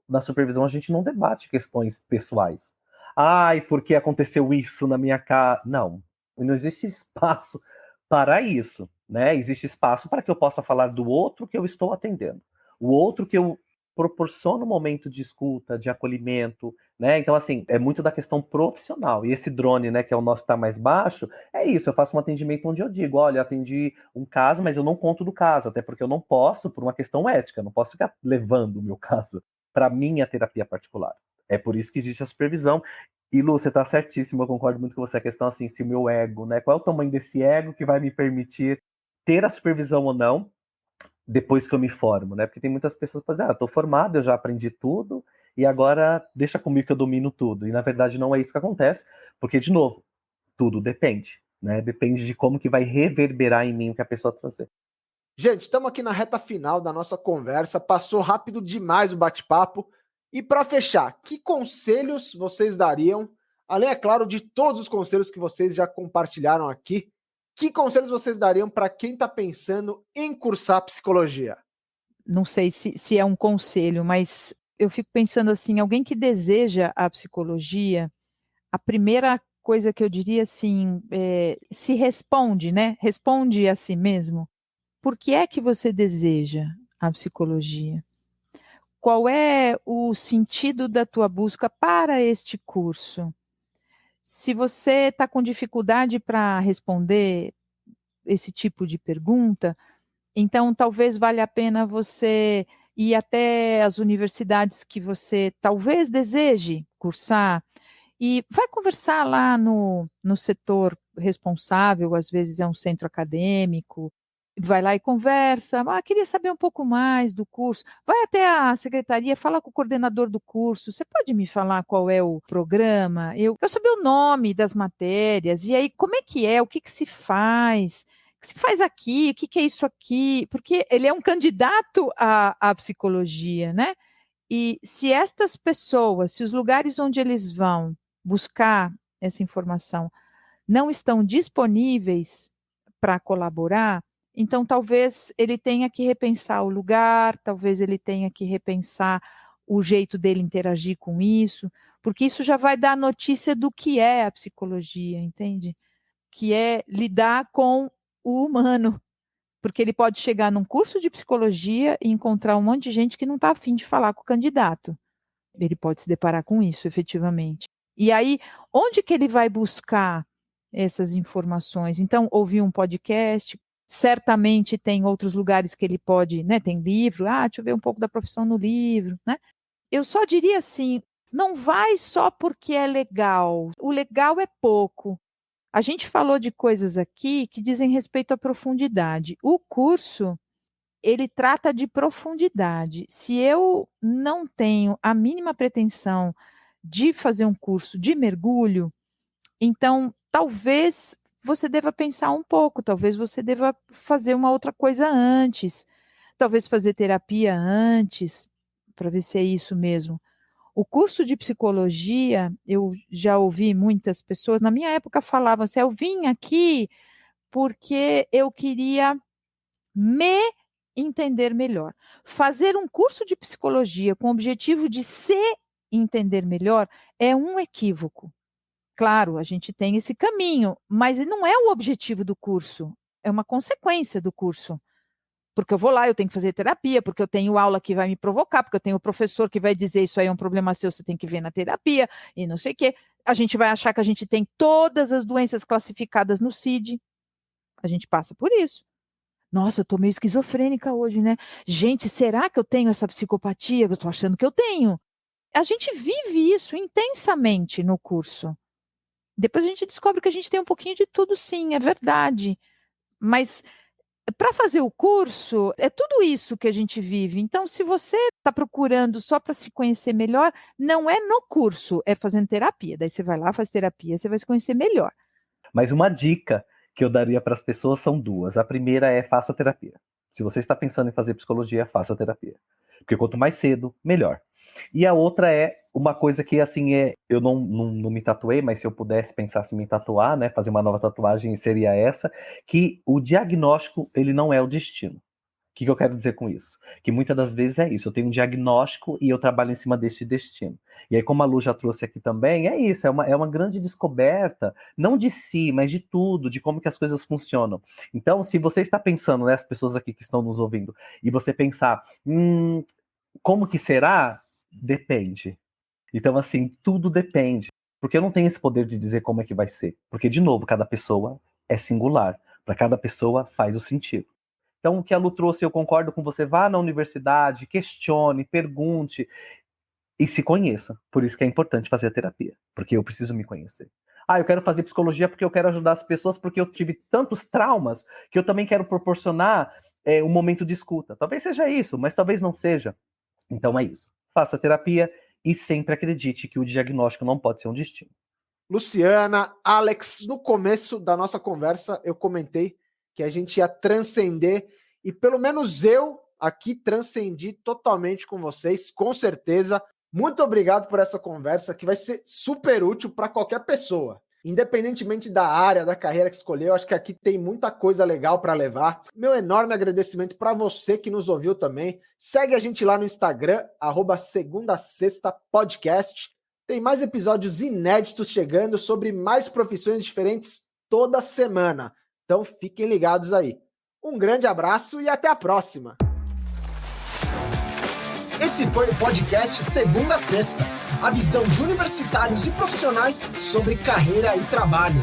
na supervisão a gente não debate questões pessoais. Ai, por que aconteceu isso na minha casa? Não existe espaço para isso, né? Existe espaço para que eu possa falar do outro que eu estou atendendo, o outro que eu proporciono um momento de escuta, de acolhimento, né? Então, assim, é muito da questão profissional. E esse drone, né, que é o nosso que está mais baixo, é isso. Eu faço um atendimento onde eu digo, olha, eu atendi um caso, mas eu não conto do caso, até porque eu não posso, por uma questão ética, eu não posso ficar levando o meu caso para minha terapia particular. É por isso que existe a supervisão. E, Lu, você está certíssimo, eu concordo muito com você. A questão, assim, se o meu ego, né? Qual é o tamanho desse ego que vai me permitir ter a supervisão ou não depois que eu me formo, né? Porque tem muitas pessoas que dizem, tô formado, eu já aprendi tudo, e agora deixa comigo que eu domino tudo. E, na verdade, não é isso que acontece, porque, de novo, tudo depende, né? Depende de como que vai reverberar em mim o que a pessoa trouxe. Gente, estamos aqui na reta final da nossa conversa. Passou rápido demais o bate-papo. E para fechar, que conselhos vocês dariam, além, é claro, de todos os conselhos que vocês já compartilharam aqui, que conselhos vocês dariam para quem está pensando em cursar psicologia? Não sei se é um conselho, mas eu fico pensando assim, alguém que deseja a psicologia, a primeira coisa que eu diria assim, se responde, né? Responde a si mesmo. Por que é que você deseja a psicologia? Qual é o sentido da tua busca para este curso? Se você está com dificuldade para responder esse tipo de pergunta, então talvez valha a pena você ir até as universidades que você talvez deseje cursar e vai conversar lá no setor responsável, às vezes é um centro acadêmico, vai lá e conversa, queria saber um pouco mais do curso, vai até a secretaria, fala com o coordenador do curso, você pode me falar qual é o programa? Eu saber o nome das matérias, e aí como é, o que que se faz? O que se faz aqui? O que que é isso aqui? Porque ele é um candidato à psicologia, né? E se estas pessoas, se os lugares onde eles vão buscar essa informação não estão disponíveis para colaborar, então talvez ele tenha que repensar o lugar, talvez ele tenha que repensar o jeito dele interagir com isso, porque isso já vai dar notícia do que é a psicologia, entende? Que é lidar com o humano, porque ele pode chegar num curso de psicologia e encontrar um monte de gente que não está afim de falar com o candidato. Ele pode se deparar com isso, efetivamente. E aí, onde que ele vai buscar essas informações? Então, ouvir um podcast, certamente tem outros lugares que ele pode, né? Tem livro, deixa eu ver um pouco da profissão no livro, né? Eu só diria assim, não vai só porque é legal. O legal é pouco. A gente falou de coisas aqui que dizem respeito à profundidade. O curso, ele trata de profundidade. Se eu não tenho a mínima pretensão de fazer um curso de mergulho, então talvez você deva pensar um pouco, talvez você deva fazer uma outra coisa antes, talvez fazer terapia antes, para ver se é isso mesmo. O curso de psicologia, eu já ouvi muitas pessoas, na minha época falavam assim, eu vim aqui porque eu queria me entender melhor. Fazer um curso de psicologia com o objetivo de se entender melhor é um equívoco. Claro, a gente tem esse caminho, mas não é o objetivo do curso, é uma consequência do curso. porque eu vou lá, eu tenho que fazer terapia, porque eu tenho aula que vai me provocar, porque eu tenho o professor que vai dizer isso aí é um problema seu, você tem que ver na terapia, e não sei o quê. A gente vai achar que a gente tem todas as doenças classificadas no CID. A gente passa por isso. Nossa, eu tô meio esquizofrênica hoje, né? Gente, será que eu tenho essa psicopatia? Eu tô achando que eu tenho. A gente vive isso intensamente no curso. Depois a gente descobre que a gente tem um pouquinho de tudo, sim, é verdade. Mas para fazer o curso, é tudo isso que a gente vive. Então, se você está procurando só para se conhecer melhor, não é no curso, é fazendo terapia. Daí você vai lá, faz terapia, você vai se conhecer melhor. Mas uma dica que eu daria para as pessoas são duas. A primeira é faça terapia. Se você está pensando em fazer psicologia, faça terapia. Porque quanto mais cedo, melhor. E a outra é uma coisa que, assim, eu não me tatuei, mas se eu pudesse pensar em me tatuar, né, fazer uma nova tatuagem, seria essa, que o diagnóstico, ele não é o destino. O que eu quero dizer com isso? Que muitas das vezes é isso, eu tenho um diagnóstico e eu trabalho em cima deste destino. E aí, como a Lu já trouxe aqui também, é isso, é uma grande descoberta, não de si, mas de tudo, de como que as coisas funcionam. Então, se você está pensando, né, as pessoas aqui que estão nos ouvindo, e você pensar, como que será? Depende. Então, assim, tudo depende. Porque eu não tenho esse poder de dizer como é que vai ser. Porque, de novo, cada pessoa é singular. Para cada pessoa faz o sentido. Então, o que a Lu trouxe, eu concordo com você. Vá na universidade, questione, pergunte e se conheça. Por isso que é importante fazer a terapia. Porque eu preciso me conhecer. Eu quero fazer psicologia porque eu quero ajudar as pessoas, porque eu tive tantos traumas que eu também quero proporcionar um momento de escuta. Talvez seja isso, mas talvez não seja. Então é isso. Faça terapia e sempre acredite que o diagnóstico não pode ser um destino. Luciana, Alex, no começo da nossa conversa eu comentei que a gente ia transcender e pelo menos eu aqui transcendi totalmente com vocês, com certeza. Muito obrigado por essa conversa que vai ser super útil para qualquer pessoa. Independentemente da área, da carreira que escolheu, acho que aqui tem muita coisa legal para levar. Meu enorme agradecimento para você que nos ouviu também. Segue a gente lá no Instagram, @segundasextapodcast. Tem mais episódios inéditos chegando sobre mais profissões diferentes toda semana. Então fiquem ligados aí. Um grande abraço e até a próxima. Esse foi o podcast Segunda a Sexta, a visão de universitários e profissionais sobre carreira e trabalho.